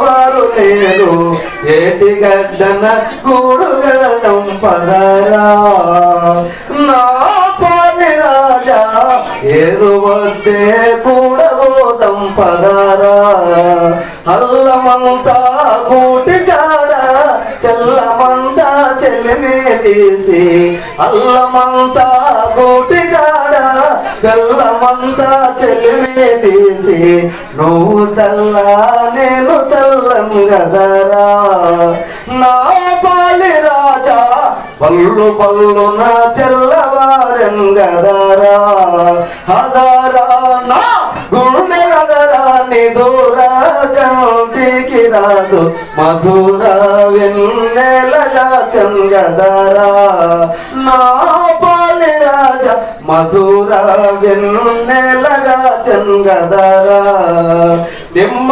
వారు లేరు ఏటి గడ్డన గూడుగలం పదరా నా పాలి రాజా ఏరు వచ్చే కూడబోతం పదరా అల్లమంతా కూటికాడ చెల్లమంతా చెలిమే తీసి అల్లమంతా కూటికాడ బెల్లమంతా చెలిమే తీసి నువ్వు చల్ల నేను చల్లం గదరా నా పాలి రాజా పల్లు పల్లు నా తెల్లవారెన్ గదరా హదరా నా గుండె గదరా నిదూరా కంటికి రాదు మధుర వెన్నెలగా చంగదరా నా పాలి రాజా మధుర వెన్నెలగా చంగదరా నిమ్మ